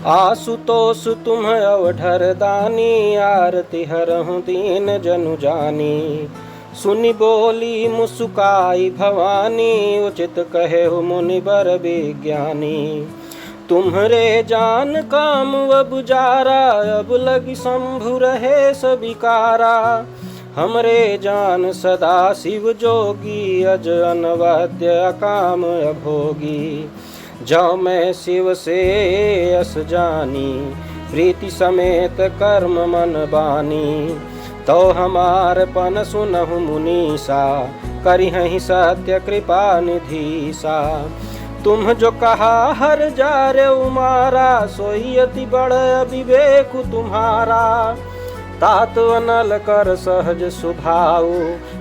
आशुतोष तुम अवधर दानी, आरती हरहु दीन जनु जानी। सुनि बोली मुस्काई भवानी, उचित कहे मुनि बर विज्ञानी। तुम्हरे जान काम अब जारा, अब लगी शंभु रहे सबिकारा। हमरे जान सदा शिव जोगी, अज अनवद्य काम अभोगी। जो मैं शिव से अस जानी, प्रीति समेत कर्म मन बानी। तो हमार पन सुनहु मुनीसा, करिहहि सत्य कृपा निधीसा। तुम जो कहा हर जारे उमारा, सोई अति बड़ विवेक तुम्हारा। तात अनल कर सहज सुभाऊ,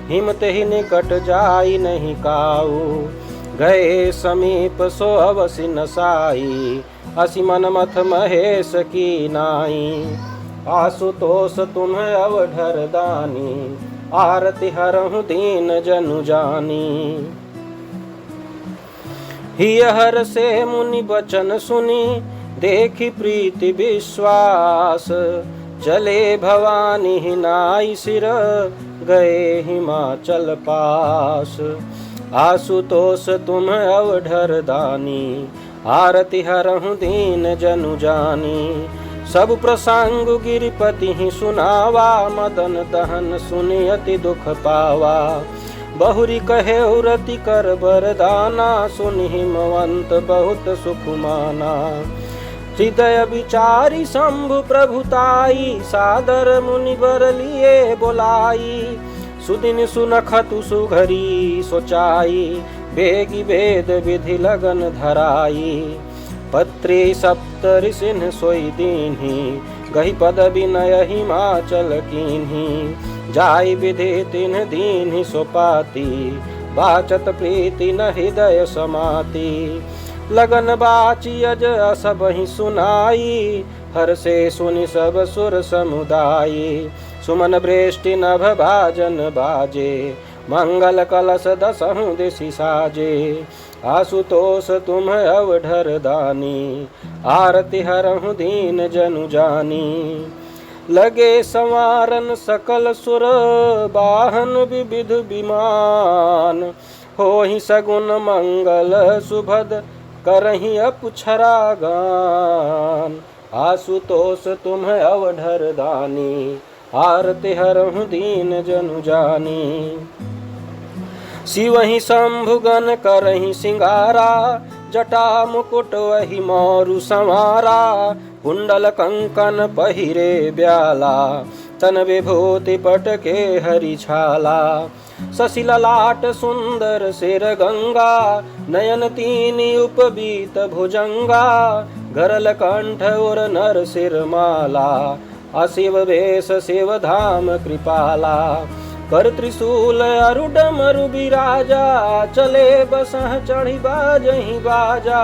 हिमत ही निकट जाई नहीं काऊ। गए समीप सो अवसि नसाई, असि मन मथ महेश की नाई। आशुतोष तुम अवधर दानी, आरती हरहु दीन जनु जानी। हिय हर से मुनि बचन सुनी, देखी प्रीति विश्वास। चले भवानी नाई सिर, गए हिमाचल पास। आशुतोष तुम अवधर दानी, आरती हरहु दीन जनु जानी। सब प्रसंग गिरिपति ही सुनावा, मदन दहन सुनि अति दुख पावा। बहुरी कहे रति कर बरदाना, सुनि हिमवंत बहुत सुख माना। हृदय विचारी शंभु प्रभुताई, सादर मुनि बर लिए बोलाई। सुदिन सुनखतु सुघरी सोचाई, बेगी वेद विधि लगन धराई। पत्री सप्त ऋषिन सोई दीन्ही, गही पद विनय हिमाचल कीन्ही। जाई विधि तिन्ह दीन्ही सोपाती, बाचत प्रीति न हृदय समाती। लगन बाची अज सबहि सुनाई, हर से सुनि सब सुर समुदायी। सुमन वृष्टि नभ भाजन बाजे, मंगल कलश दसहु दिशि साजे। आशुतोष तुम अवधर दानी, आरती हरहु दीन जनु जानी। लगे संवारन सकल सुर, वाहन विविध विमान। होहि सगुन मंगल सुभद, करहि अपुछरा गान। आशुतोष तुम अवधर दानी, आरती हरहु दीन जनु जानी। शिवहि शंभुगन करहि सिंगारा, जटा मुकुट वही मोरु संवारा। कुंडल कंकन पहिरे ब्याला, तन विभूति पटके हरि छाला। शशि ललाट सुंदर सिर गंगा, नयन तीनि उपबीत भुजंगा। गरल कंठ और नर सिर माला, अशिव वेश शिव धाम कृपाला। कर त्रिशूल अरुड मरु बिराजा, चले बसह चढ़ी बाजहि बाजा।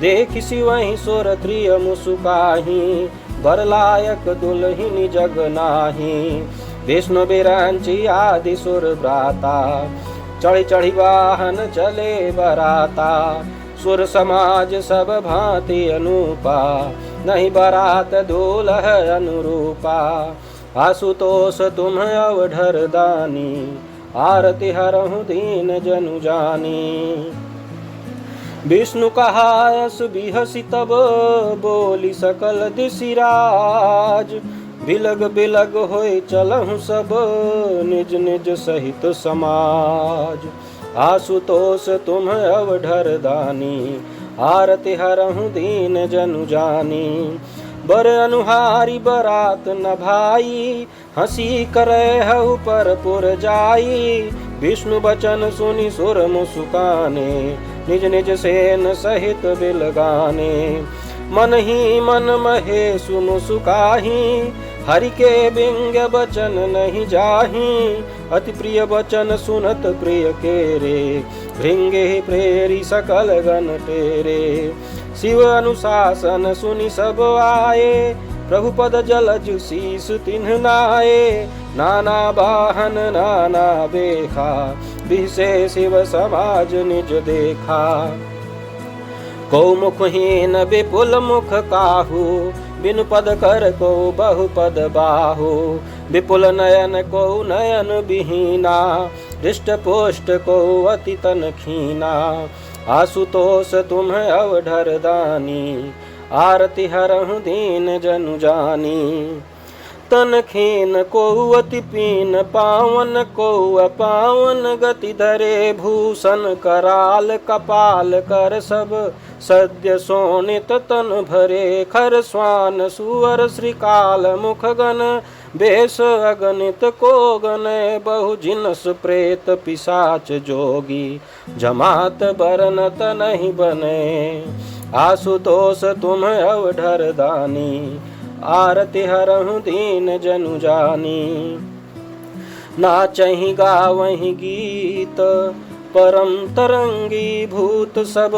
देखि शिवहि सुर त्रिय मुसुकाहि, वर लायक दुल्हिन जग नाही। विष्णु बिरंची आदि सुर भ्राता, चढ़ी चढ़ी वाहन चले बराता। सुर समाज सब भांति अनूपा, नहीं बरात दूल्ह अनुरूपा। आशुतोष तुम अवधर दानी, आरती हरहु दीन जनु जानी। विष्णु कहायस बिहसि तब, बोली सकल दिशिराज। बिलग बिलग होय चलहु सब, निज निज सहित समाज। आशुतोष तुम अवधर दानी, आरती हरहु दीन जनु जानी। बर अनुहारी बरात न भाई, हंसी करे हऊ पर पुर जाई। विष्णु बचन सुनि सुर मुस्काने, निज निज सेन सहित बिलगाने। मन ही मन महेशु मुस्काहि, हरि के बिंग बचन नहीं जाहि। अति प्रिय बचन सुनत प्रिय केरे, भृंगे प्रेरी सकल गण टेरे। शिव अनुशासन सुनि सब आए, प्रभु पद जलज शीस तिन्ह नाये। नाना वाहन नाना बेखा, विषे शिव समाज निज देखा। को मुखहीन विपुल मुख काहू, बिनु पद कर को बहुपद बाहु। विपुल नयन को नयन विहीना, हृष्ट पुष्ट को अति तन खीना। आशुतोष तुम अवधर दानी, आरती हरहु दीन जनु जानी। तन खीन को अति पीन, पावन को अपावन गति धरे। भूषण कराल कपाल कर सब, सद्य सोनित तन भरे। खर स्वान सुअर श्रीकाल मुख गण, बेश अगणित को गणे। बहु जिनस प्रेत पिशाच जोगी, जमात बरनत नहीं बने। आशुतोष तुम अवधर दानी, आरती हरहु दीन जनु जानी। नाचहि गावहि गीत, परम तरंगी भूत सब।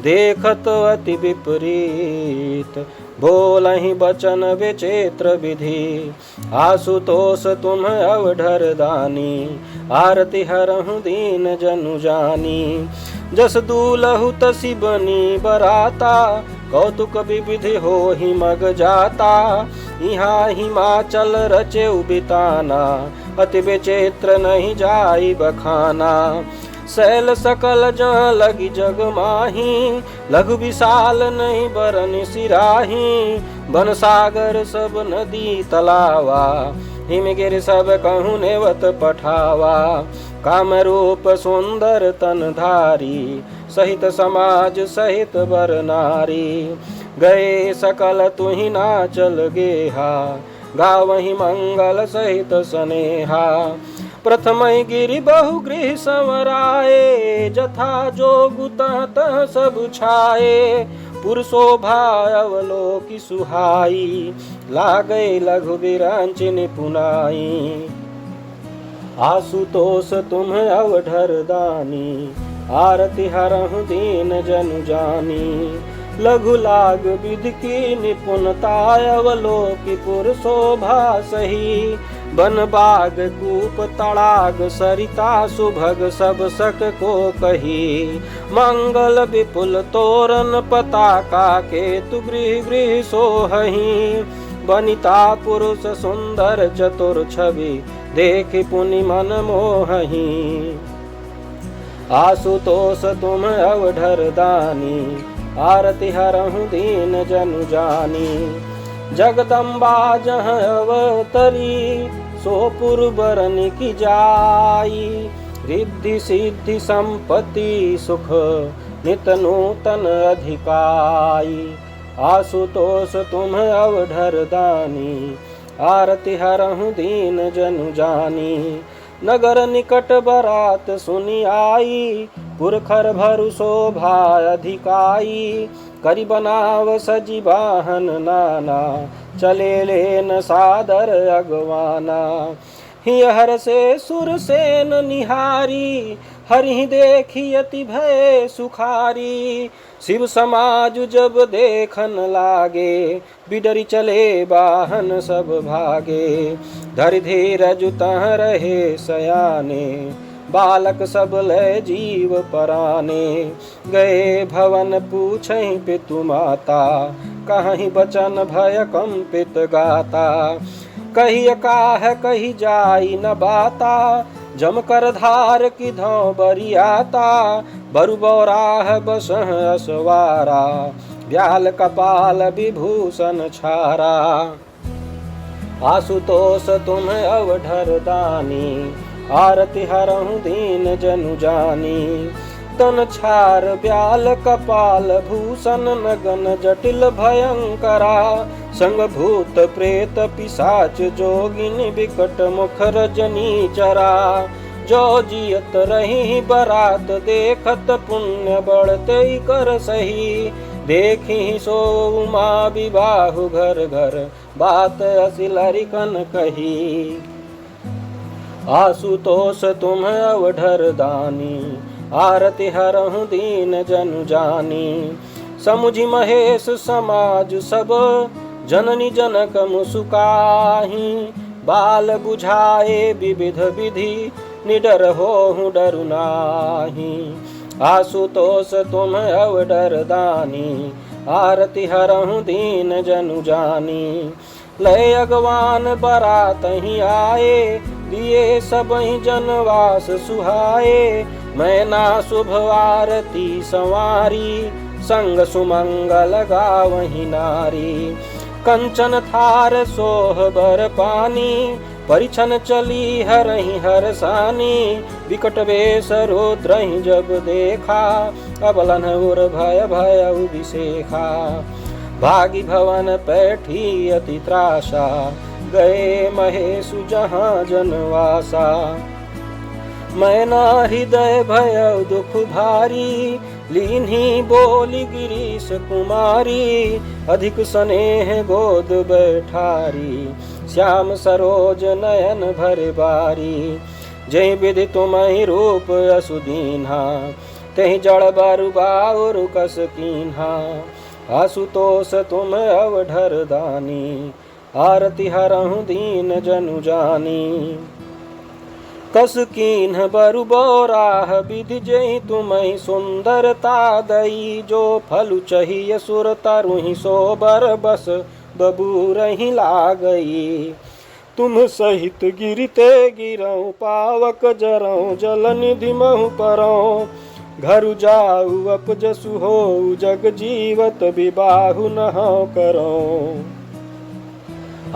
देखत अति विपरीत, बोलहि बचन विचित्र विधि। आशुतोष तुम अवधर दानी, आरती हरहु दीन जनु जानी। जस दूलहु तसी बनी बराता, कौतुक विविधि हो ही मग जाता। यहाँ हिमाचल रचे बिताना, अति विचित्र नहीं जाई बखाना। शैल सकल जहाँ लगी जग माही, लघु विशाल नहीं बरन सिराही। बन सागर सब नदी तलावा, हिमगिर सब कहूँ नेवत पठावा। काम रूप सुंदर तन धारी, सहित समाज सहित बर नारी। गए सकल तुहि नाचल गेहा, गावहि मंगल सहित स्नेहा। प्रथम गिरि बहु गृह संवराए, जथा जोगु तह सब छाए। पुरशोभा अवलोकि सुहाई, लागे लघु विरांचि निपुनाई। आशुतोष तुम अवधर दानी, आरती हरहु दीन जनु जानी। लघु लाग विधि की निपुणता, अवलोकि पुर शोभा सही। बन बाग कूप तड़ाग सरिता, सुभग सब सक को कही। मंगल विपुल तोरण पताका, केतु गृह गृह सोहही। बनिता पुरुष सुंदर चतुर छवि, देखि पुनि मन मोहही। आशुतोष तुम अवधर दानी, आरती हरहु दीन जनु जानी। जगदम्बा जहाँ अवतरी, सोपुर बरन की जाई। रिद्धि सिद्धि संपत्ति सुख, नित नूतन अधिकाई। आशुतोष तुम अवधर दानी, आरती हरहु दीन जनु जानी। नगर निकट बरात सुनि आई, पुरखर भरु शोभा अधिकाई। करि बनाव सजी वाहन नाना, चले लेन सादर अगवाना। हियहर से सुरसेन निहारी, हरि देखी अति भय सुखारी। शिव समाज जब देखन लागे, बिडरी चले वाहन सब भागे। धरि धीरज तह रहे सयाने, बालक सब लय जीव पराने। गए भवन पूछहि पितु माता, कहीं बचन भय कंपित गाता। कही काह कही जाई न बाता, जम कर धार की धौ बरियाता। बरु बौराह बसह असवारा, ब्याल कपाल विभूषण छारा। आशुतोष तुम अवधर दानी, आरती हरहु दीन जनु जानी। तन छार ब्याल कपाल भूषण, नगन जटिल भयंकरा। संग भूत प्रेत पिशाच जोगिन, विकट मुख रजनी चरा। जो जियत रही बरात देखत, पुण्य बढ़ते कर सही। देखी सो उमा विवाहु घर घर, बात असिल हरिकन कही। आशुतोष तुम अवधर दानी, आरती हरहु दीन जनु जानी। समुझि महेश समाज सब, जननी जनक मुसुकाही। बाल बुझाए विविध विधि, निडर होहु डरु नाही। आशुतोष तुम अवधर दानी, आरती हरहु दीन जनु जानी। लय अगवान बरात ही आए, दिए सबहि जनवास सुहाए। मैना शुभ आरती संवारी, संग सुमंगल गावहि नारी। कंचन थार सोह बर पानी, परिछन चली हरहि हरसानी। विकट वेश रुद्रहि जब देखा, अबलन उर भय भय विशेखा। भागी भवन पैठी अति त्रासा, गए महेशु जहाँ जनवासा। मैना हृदय भय दुख भारी, लीन्ही बोली गिरीश कुमारी। अधिक स्नेह गोद बैठारी, श्याम सरोज नयन भर बारी। जय विधि तुम्हि रूप असुदीन्हा, तहि जड़ बारु बाउर कस कीन्हा। आशुतोष तुम अवधर दानी, आरती हरहु दीन जनु जानी। कस कीन्ह बरु बोराह, विधि जहि तुम्हि सुंदरता दई। जो फलु चाहिए सुर तरुहि, सो बर बस बबूरहि लागई। तुम सहित गिरते गिरऊँ, पावक जरऊँ, जल निधि महु परऊँ। घर जाऊ अपजसु होऊ, जग जीवत विबाहु नहु करऊँ।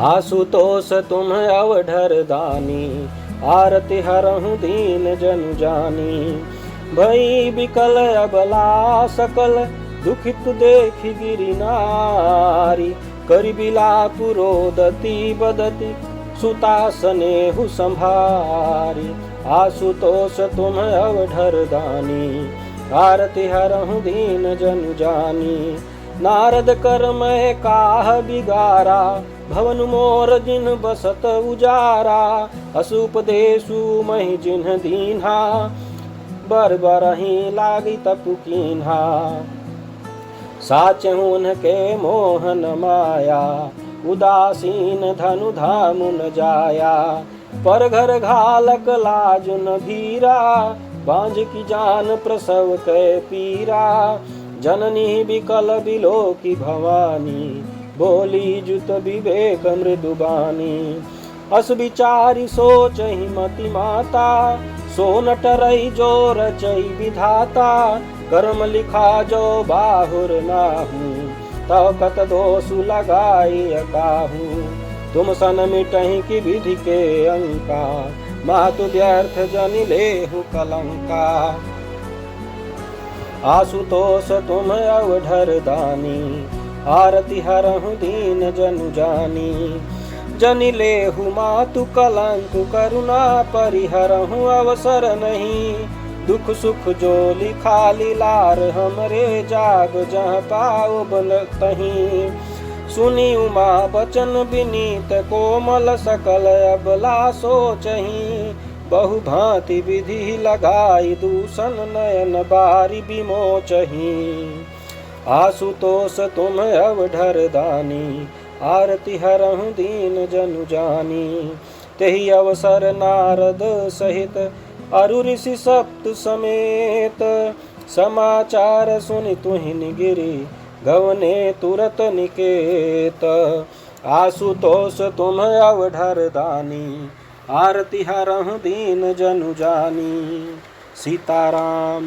आशुतोष तुम अवधर दानी, आरती हरहु दीन जनु जानी। भई विकल अबला सकल, दुखित देखि गिरि नारी। करि बिलाप रोदति बदति, सुता स्नेहु संभारी। आशुतोष तुम अवधर दानी, आरती हरहु दीन जनु जानी। नारद कर मैं काह बिगारा, भवन मोर जिन बसत उजारा। असुपदेशु महि जिन्ह दीन्हा, बर बरहि लागी तपु कीन्हा। साचहु उनके मोहन माया, उदासीन धनु धामु न जाया। पर घर घालक लाजु न भीरा, बांझ की जान प्रसव कै पीरा। जननी बिकल बिलो की भवानी, बोली जुत विवेक मृदुबानी। अस विचारी सोचहि मति माता, सो न टरई जो रचई विधाता। कर्म लिखा जो बाहुर नाहू, तव कत दोषु लगाई अकाहू। तुम सन मिटहि की विधि के अंका, मातु व्यर्थ जनि लेहु कलंका। आशुतोष तुम अवधर दानी, आरती हरहु दीन जनु जानी। जनि लेहु मातु कलंक, करुणा परिहरहु अवसर नहीं। दुख सुख जो लिखा लीलार, हमरे जाग जहाँ पाओ बन तहीं। सुनी उमा बचन विनीत, कोमल सकल अबला सोचहीं। बहु भांति विधि लगाई, दूषण नयन बारी विमोचहीं। आशुतोष तुम अवधर दानी, आरती हरहु दीन जनु जानी। तेहि अवसर नारद सहित, अरु ऋषि सप्त समेत। समाचार सुनि तुहिन गिरि, गवने तुरत निकेत। आशुतोष तुम अवधर दानी, आरती हरहु दीन जनु जानी। सीताराम।